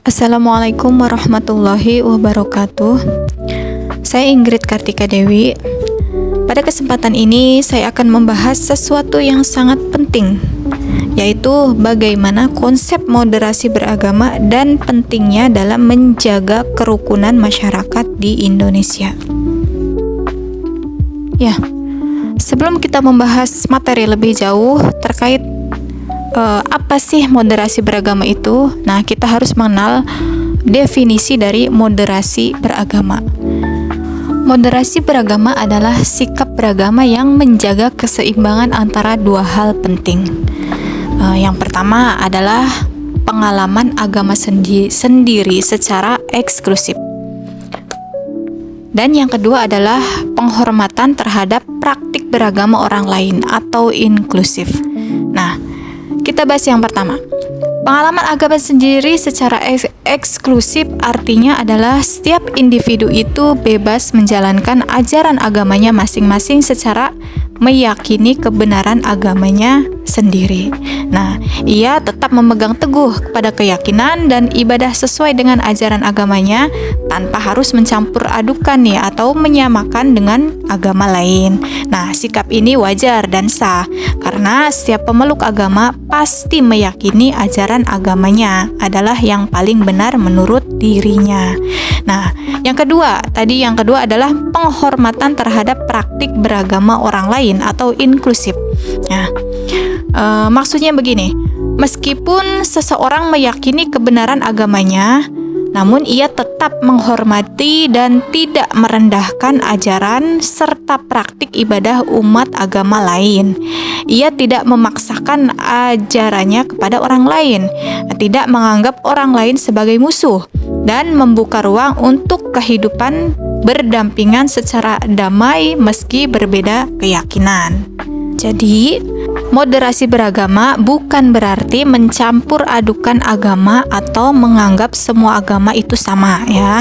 Assalamualaikum warahmatullahi wabarakatuh. Saya Ingrid Kartika Dewi. Pada kesempatan ini saya akan membahas sesuatu yang sangat penting, yaitu bagaimana konsep moderasi beragama dan pentingnya dalam menjaga kerukunan masyarakat di Indonesia. Ya, sebelum kita membahas materi lebih jauh terkait apa sih moderasi beragama itu? Nah, kita harus mengenal definisi dari moderasi beragama. Moderasi beragama adalah sikap beragama yang menjaga keseimbangan antara dua hal penting. Yang pertama adalah pengalaman agama sendiri secara eksklusif. Dan yang kedua adalah penghormatan terhadap praktik beragama orang lain atau inklusif. Nah, kita bahas yang pertama. Pengalaman agama sendiri secara eksklusif artinya adalah setiap individu itu bebas menjalankan ajaran agamanya masing-masing secara meyakini kebenaran agamanya sendiri. Nah, ia tetap memegang teguh kepada keyakinan dan ibadah sesuai dengan ajaran agamanya tanpa harus mencampur adukan atau menyamakan dengan agama lain. Nah, sikap ini wajar dan sah karena setiap pemeluk agama pasti meyakini ajaran agamanya adalah yang paling benar menurut dirinya. Nah, yang kedua adalah penghormatan terhadap praktik beragama orang lain atau inklusif. Nah, maksudnya begini, meskipun seseorang meyakini kebenaran agamanya, namun ia tetap menghormati dan tidak merendahkan ajaran serta praktik ibadah umat agama lain. Ia tidak memaksakan ajarannya kepada orang lain, tidak menganggap orang lain sebagai musuh, dan membuka ruang untuk kehidupan berdampingan secara damai meski berbeda keyakinan. Jadi, moderasi beragama bukan berarti mencampur adukan agama atau menganggap semua agama itu sama ya,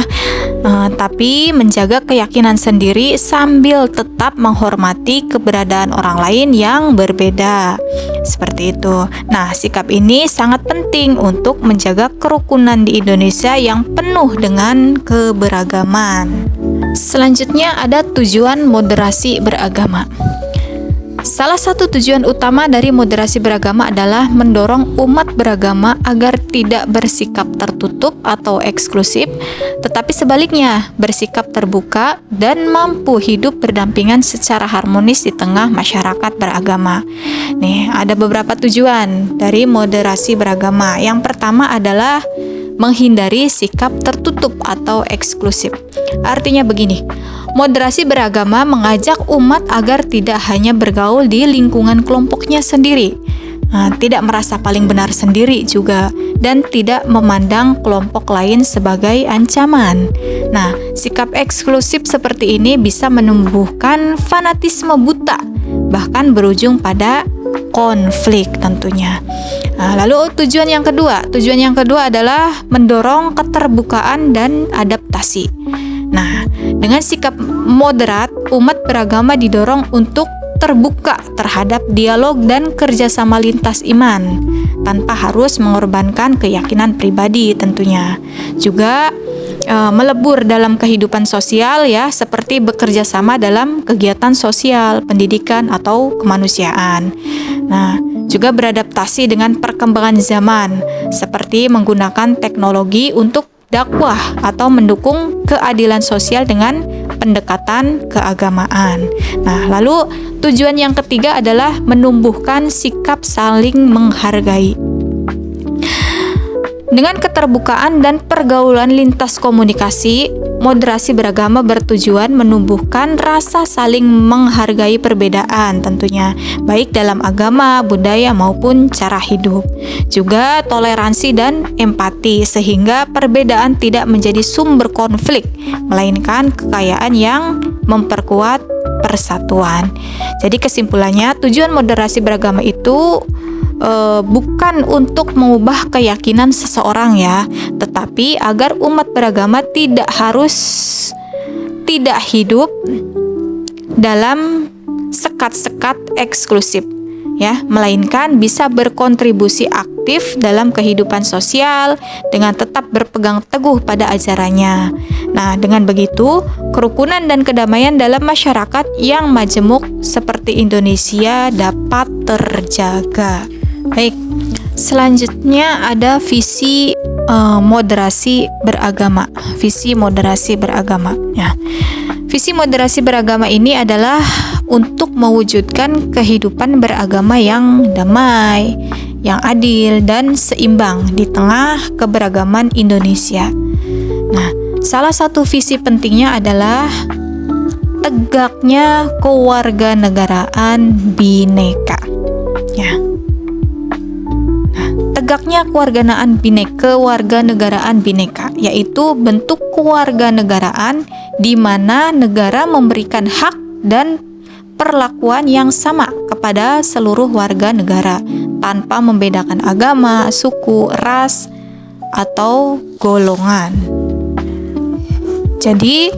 tapi menjaga keyakinan sendiri sambil tetap menghormati keberadaan orang lain yang berbeda. Seperti itu. Nah, sikap ini sangat penting untuk menjaga kerukunan di Indonesia yang penuh dengan keberagaman. Selanjutnya ada tujuan moderasi beragama. Salah satu tujuan utama dari moderasi beragama adalah mendorong umat beragama agar tidak bersikap tertutup atau eksklusif, tetapi sebaliknya bersikap terbuka dan mampu hidup berdampingan secara harmonis di tengah masyarakat beragama. Nih, ada beberapa tujuan dari moderasi beragama. Yang pertama adalah menghindari sikap tertutup atau eksklusif. Artinya begini, moderasi beragama mengajak umat agar tidak hanya bergaul di lingkungan kelompoknya sendiri, tidak merasa paling benar sendiri juga, dan tidak memandang kelompok lain sebagai ancaman. Nah, sikap eksklusif seperti ini bisa menumbuhkan fanatisme buta, bahkan berujung pada konflik tentunya. Lalu tujuan yang kedua adalah mendorong keterbukaan dan adaptasi. Nah, dengan sikap moderat, umat beragama didorong untuk terbuka terhadap dialog dan kerjasama lintas iman tanpa harus mengorbankan keyakinan pribadi tentunya. Juga melebur dalam kehidupan sosial ya, seperti bekerja sama dalam kegiatan sosial, pendidikan atau kemanusiaan. Nah, juga beradaptasi dengan perkembangan zaman, seperti menggunakan teknologi untuk dakwah atau mendukung keadilan sosial dengan pendekatan keagamaan. Nah, lalu tujuan yang ketiga adalah menumbuhkan sikap saling menghargai. Dengan keterbukaan dan pergaulan lintas komunikasi, moderasi beragama bertujuan menumbuhkan rasa saling menghargai perbedaan tentunya, baik dalam agama, budaya maupun cara hidup. Juga toleransi dan empati sehingga perbedaan tidak menjadi sumber konflik, melainkan kekayaan yang memperkuat persatuan. Jadi kesimpulannya, tujuan moderasi beragama itu bukan untuk mengubah keyakinan seseorang ya, tetapi agar umat beragama tidak hidup dalam sekat-sekat eksklusif ya, melainkan bisa berkontribusi aktif dalam kehidupan sosial dengan tetap berpegang teguh pada ajarannya. Nah, dengan begitu, kerukunan dan kedamaian dalam masyarakat yang majemuk seperti Indonesia dapat terjaga. Baik, selanjutnya ada visi moderasi beragama. Visi moderasi beragama. Ya. Visi moderasi beragama ini adalah untuk mewujudkan kehidupan beragama yang damai, yang adil, dan seimbang di tengah keberagaman Indonesia. Nah, salah satu visi pentingnya adalah tegaknya kewarganegaraan bhinneka. Ya. Nah, tegaknya kewarganegaraan bhinneka, yaitu bentuk kewarganegaraan di mana negara memberikan hak dan perlakuan yang sama kepada seluruh warga negara tanpa membedakan agama, suku, ras, atau golongan. Jadi,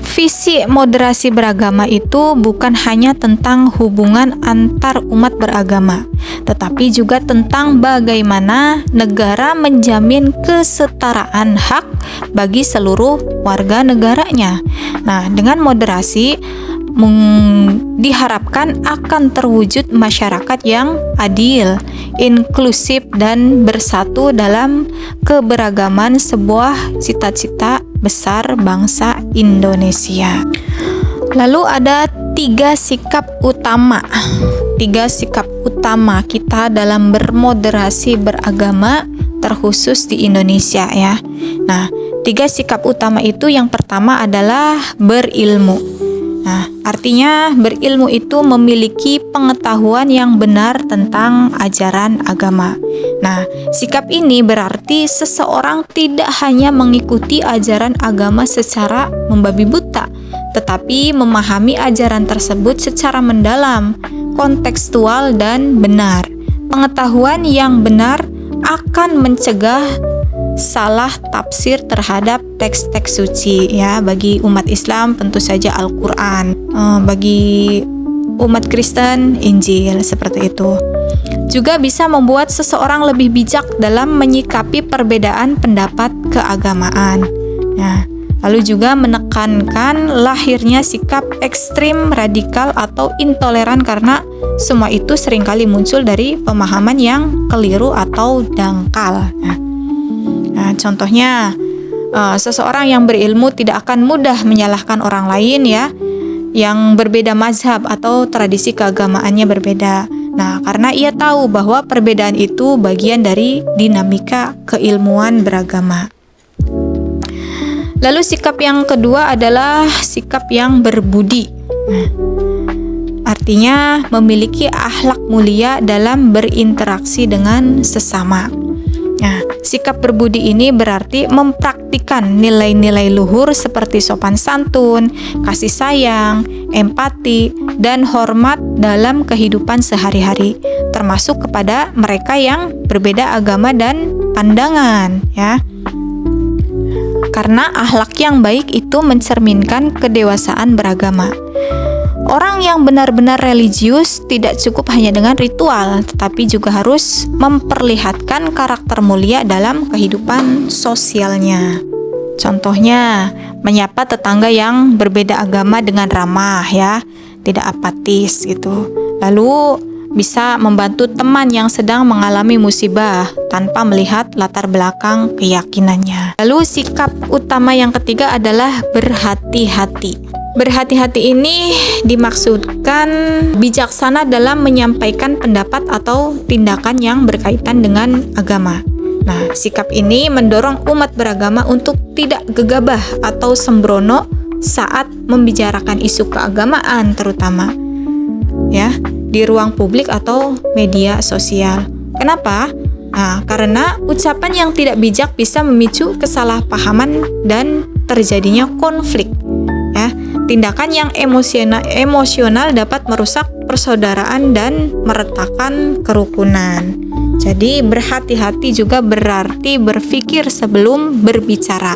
visi moderasi beragama itu bukan hanya tentang hubungan antar umat beragama, tetapi juga tentang bagaimana negara menjamin kesetaraan hak bagi seluruh warga negaranya. Nah, dengan moderasi diharapkan akan terwujud masyarakat yang adil, inklusif, dan bersatu dalam keberagaman sebuah cita-cita besar bangsa Indonesia. Lalu ada tiga sikap utama kita dalam bermoderasi beragama terkhusus di Indonesia ya. Nah, tiga sikap utama itu yang pertama adalah berilmu. Nah, artinya berilmu itu memiliki pengetahuan yang benar tentang ajaran agama. Nah, sikap ini berarti seseorang tidak hanya mengikuti ajaran agama secara membabi buta, tetapi memahami ajaran tersebut secara mendalam, kontekstual, dan benar. Pengetahuan yang benar akan mencegah salah tafsir terhadap teks-teks suci ya. Bagi umat Islam tentu saja Al-Quran, bagi umat Kristen Injil, seperti itu. Juga bisa membuat seseorang lebih bijak dalam menyikapi perbedaan pendapat keagamaan. Nah, lalu juga menekankan lahirnya sikap ekstrim, radikal, atau intoleran karena semua itu seringkali muncul dari pemahaman yang keliru atau dangkal. Nah, contohnya seseorang yang berilmu tidak akan mudah menyalahkan orang lain ya, yang berbeda mazhab atau tradisi keagamaannya berbeda. Nah, karena ia tahu bahwa perbedaan itu bagian dari dinamika keilmuan beragama. Lalu sikap yang kedua adalah sikap yang berbudi. Artinya memiliki akhlak mulia dalam berinteraksi dengan sesama. Nah, sikap berbudi ini berarti mempraktikkan nilai-nilai luhur seperti sopan santun, kasih sayang, empati, dan hormat dalam kehidupan sehari-hari, termasuk kepada mereka yang berbeda agama dan pandangan, ya. Karena akhlak yang baik itu mencerminkan kedewasaan beragama. Orang yang benar-benar religius tidak cukup hanya dengan ritual, tetapi juga harus memperlihatkan karakter mulia dalam kehidupan sosialnya. Contohnya, menyapa tetangga yang berbeda agama dengan ramah ya, tidak apatis gitu. Lalu bisa membantu teman yang sedang mengalami musibah tanpa melihat latar belakang keyakinannya. Lalu sikap utama yang ketiga adalah berhati-hati. Berhati-hati ini dimaksudkan bijaksana dalam menyampaikan pendapat atau tindakan yang berkaitan dengan agama. Nah, sikap ini mendorong umat beragama untuk tidak gegabah atau sembrono saat membicarakan isu keagamaan terutama ya, di ruang publik atau media sosial. Kenapa? Nah, karena ucapan yang tidak bijak bisa memicu kesalahpahaman dan terjadinya konflik ya. Tindakan yang emosional dapat merusak persaudaraan dan meretakkan kerukunan. Jadi berhati-hati juga berarti berpikir sebelum berbicara,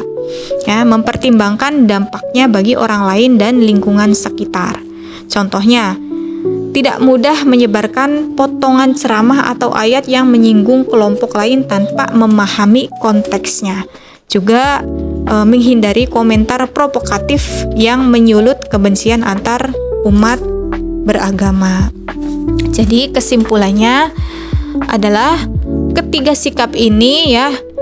ya, mempertimbangkan dampaknya bagi orang lain dan lingkungan sekitar. Contohnya, tidak mudah menyebarkan potongan ceramah atau ayat yang menyinggung kelompok lain tanpa memahami konteksnya. Juga menghindari komentar provokatif yang menyulut kebencian antar umat beragama. Jadi kesimpulannya adalah ketiga sikap ini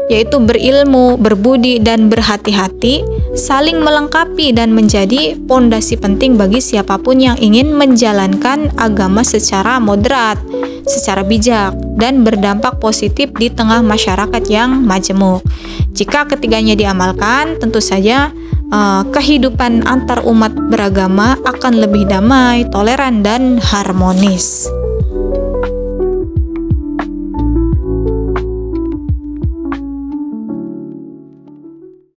yaitu berilmu, berbudi, dan berhati-hati saling melengkapi dan menjadi pondasi penting bagi siapapun yang ingin menjalankan agama secara moderat, secara bijak, dan berdampak positif di tengah masyarakat yang majemuk. Jika ketiganya diamalkan, tentu saja kehidupan antar umat beragama akan lebih damai, toleran, dan harmonis.